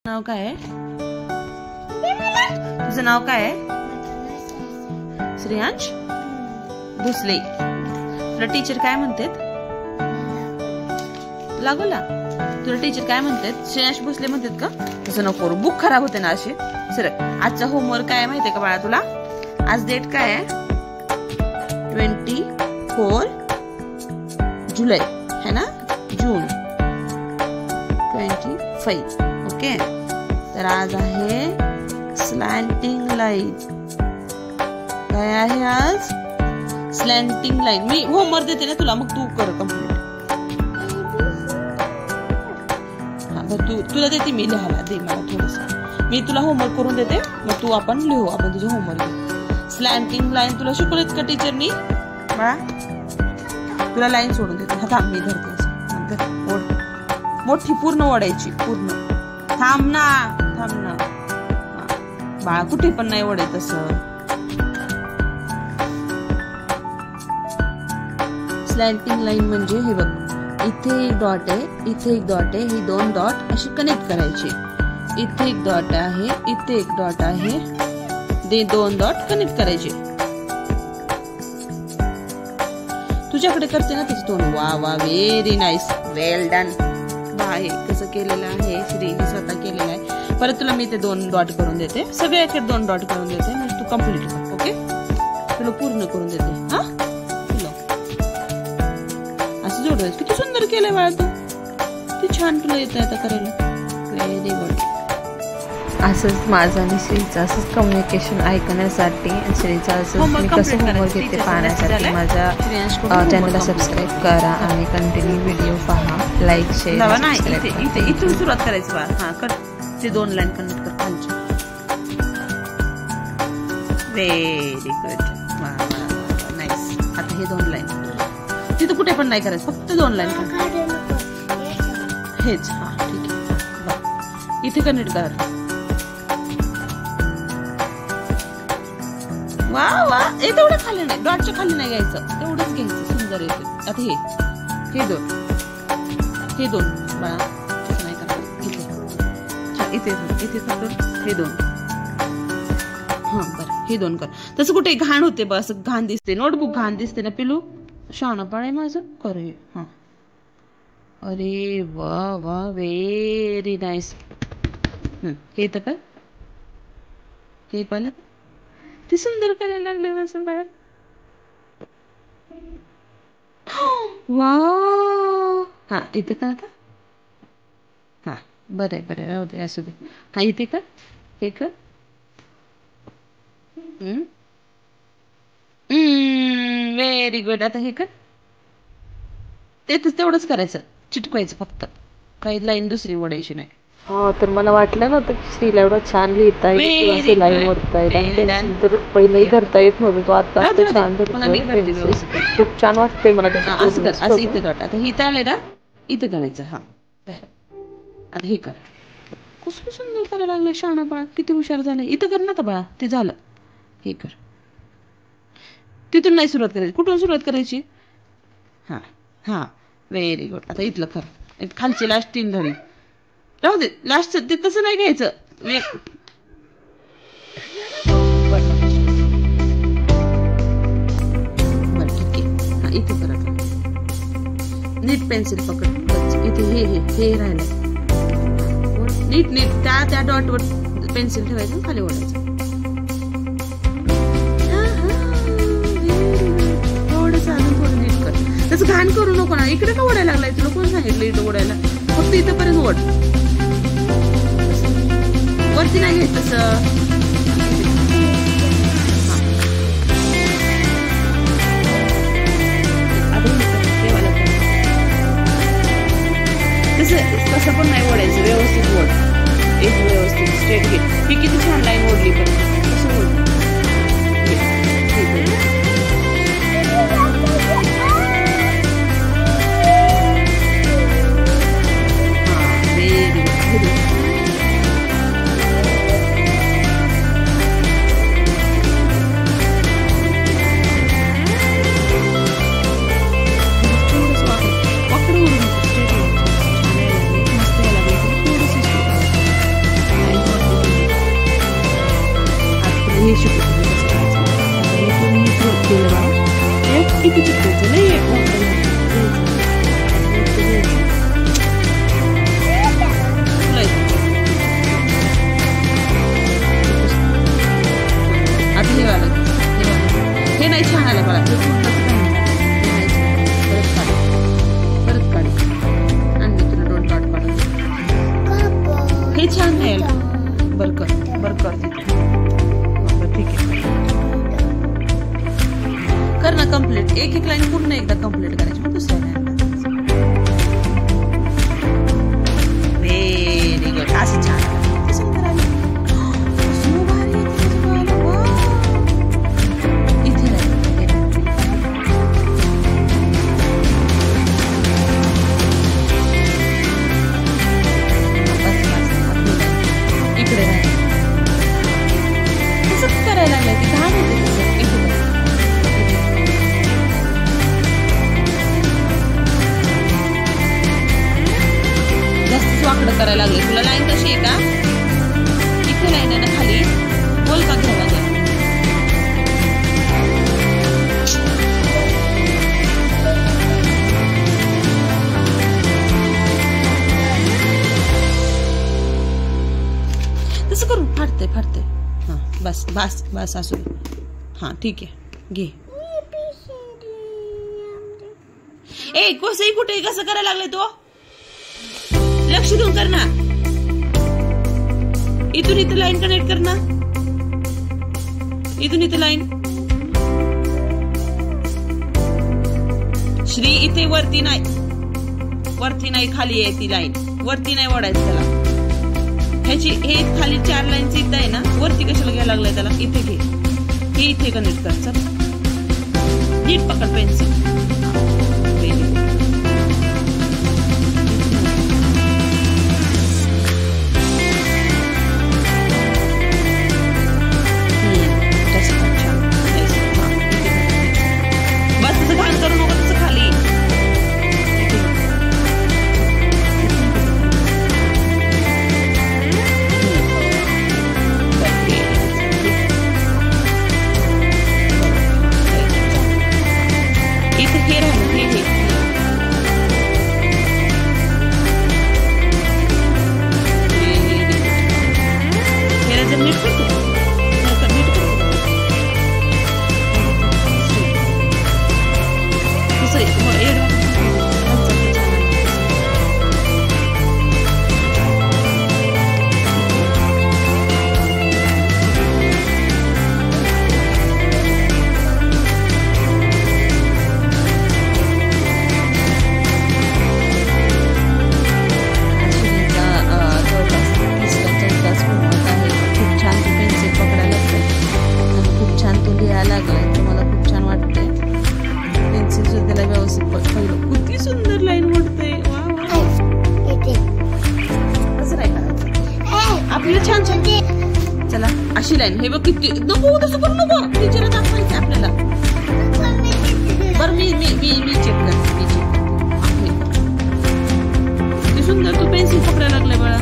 नाव काय आहे? तुझं नाव काय आहे? श्रेयांश भोसले. तुला टीचर काय म्हणतात? लागला तुला टीचर काय म्हणतात? श्रेयांश भोसले म्हणतात का? तसं नको करू, बुक खराब होते ना असे. सर आजचा होमवर्क काय माहितीये का बाळा तुला? आज डेट काय आहे? 24 जुलै है ना? जून 25. ओके, तर आज आहे स्लॅन्टिंग लाईन. काय आहे आज? स्लॅन्टिंग लाईन. मी होमवर्क देते ना तुला, मग तू कर कम्प्लीट. तुला देते मी लिहायला, दे मला थोडस. मी तुला होमवर्क करून देते, मग तू आपण लिहू, आपण तुझं होमवर्क. स्लॅन्टिंग लाईन तुला शिकवलेच का टीचरनी बाळा? तुला लाईन सोडून देते. हा थांब, मी धरते. ओढ मोठी पूर्ण ओढायची, पूर्ण. थांब ना, थांब ना बाळा, कुठे पण नाही ओढायचं तसं. स्लॅन्टिंग लाईन म्हणजे हे बघ, इथे एक डॉट आहे, इथे एक डॉट आहे, ही दोन डॉट अशी कनेक्ट करायची. इथे एक डॉट आहे, इथे एक डॉट आहे, ते दोन डॉट कनेक्ट करायचे. तुझ्याकडे करते ना त्याचे दोन. वा वा, व्हेरी नाईस, वेल डन. आहे कसं केलेलं आहे, श्रीने स्वतः केलेलं आहे. परत तुला मी ते दोन डॉट करून देते, सगळ्याकडे दोन डॉट करून देते, म्हणजे तू कम्प्लीट कर. ओके, तुला पूर्ण करून देते. हा, असं जोडायचं. किती सुंदर केलंय बाळा तू, किती छान तुला येत आता करायला. Very good. असंच माझं आणि श्रीचं असंच कम्युनिकेशन ऐकण्यासाठी, श्रीचं असं मी कसं होमवर्क घेते पाहण्यासाठी माझ्या चॅनलला सबस्क्राईब करा आणि कंटिन्यू व्हिडिओ पहा. Like, share. इथून सुरुवात करायची बाळा. हा कर, ते दोन लाईन कनेक्ट कर खालची. Very good, nice. आता हे दोन लाईन तिथं कुठे पण नाही करायचं, फक्त दोन लाईन हेच. हा ठीक आहे, इथे कनेक्ट कर. वा वा, तेवढं खाली नाही, डॉटच्या खाली नाही घ्यायचं, तेवढंच घ्यायचं. सुंदर येते. आता हे दोन, हे दोन बाळा नाही करायचं. इथे हे दोन. हा बरं, हे दोन कर. तसं कुठे घाण होते बा, असं घाण दिसते. नोटबुक घाण दिसते ना पिलू. शहाणा पाळ आहे माझं. कर हे. हा, अरे वा वा, व्हेरी नाईस. हे तर काय, हे पाहिलं ते सुंदर करायला लागले माझं बाळा. वा, हा इथे का आता? हा बरं आहे, बरं आहे, राहू दे, असू दे. हा इथे कर, हे कर. Very good. आता हे कर. तेवढंच करायचं, चिटकवायचं फक्त, काही लाईन दुसरी ओढायची नाही. हा, तर मला वाटलं नव्हतं की श्रीला एवढं छान लिहिता येईल, लाईन ओढता येईल. तर पहिलंही धरता येत नव्हतं, तो आता छान खूप छान वाटतंय मला. असं कर, असं इथे कर. आता इथं आलंय ना, इथं करायचं. हा, आता हे कर. कसं सुंदर करायला लागलं शहाणा बाळा, किती हुशार झालंय. इथं कर ना आता बाळा, ते झालं. हे कर. तिथून नाही सुरुवात करायची, कुठून सुरुवात करायची? हा हा, व्हेरी गुड. आता इथलं कर, खालची लास्ट 3 धरी. राहू दे, लास्ट ते तसं नाही घ्यायचं. बरं ठीक आहे. हा इथे कर. आता नीट पेन्सिल पकड. इथे हे राहिलंय. नीट त्या डॉटवर पेन्सिल ठेवायचं, खाली ओढायचं. थोडंसं अजून थोडं नीट कर. तसं घाण करू नको ना. इकडे का ओढायला लागलाय? तुला कोण सांगितलं इथं ओढायला? फक्त इथंपर्यंत ओढ, वरती नाही घ्यायचं तसं. तसं पण नाही ओढायचं, व्यवस्थित ओढ. एक व्यवस्थित स्ट्रेट घे. ही किती छान लाईन ओढली, पण कसं ओढ. इथे चिटकायचं नाही आता हे नाही छान आलं मला परत काढ आणि तुला दोन डॉट पाडून हे छान नाही आलं बरं कर ठीक आहे कर ना कम्प्लीट एक लाईन पूर्ण एकदा कम्प्लीट करायची मग दुसऱ्या लाईन व्हेरी गुड असं छान सुंदर आलं इथे इकडे तसंच करायला लागलं की घाण होते वाकडं करायला लागले तुला लाईन कशी आहे का इथे लाईन आहे ना खाली बोल का घ्यावा लागेल तसं करून फाटते हा बस असू हा ठीक आहे घे ए कसंही कुठे कसं करायला लागले तो लक्ष देऊन कर ना इथून इथे लाईन कनेक्ट कर ना इथून इथे लाईन श्री इथे वरती नाही खाली आहे ती लाईन वरती नाही ओढायचं त्याला ह्याची हे खाली 4 लाईनची इथं आहे ना वरती कशाला घ्यायला लागलाय त्याला इथे घे हे इथे कनेक्ट कर चल नीट पकड पेन्सिल चला अशी लाईन हे बघ किती नको तसं करू नको टीचर दाखवायचं आपल्याला बरं मी चेक करते किती सुंदर तू पेन्सिल पकडायला लागले बाळा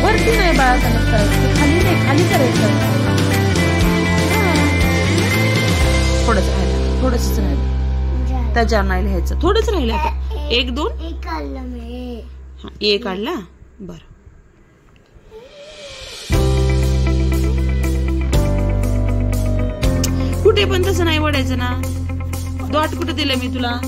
वरती नाही बाळा कनेक्ट करायचं खाली नाही खाली करायचं थोडंच राहिलं त्याच्यावर नाही लिहायचं थोडंच राहिलं आता 1 2 एक काढला बर कुठे पण तसं नाही वडायचं ना डॉट कुठे दिलं मी तुला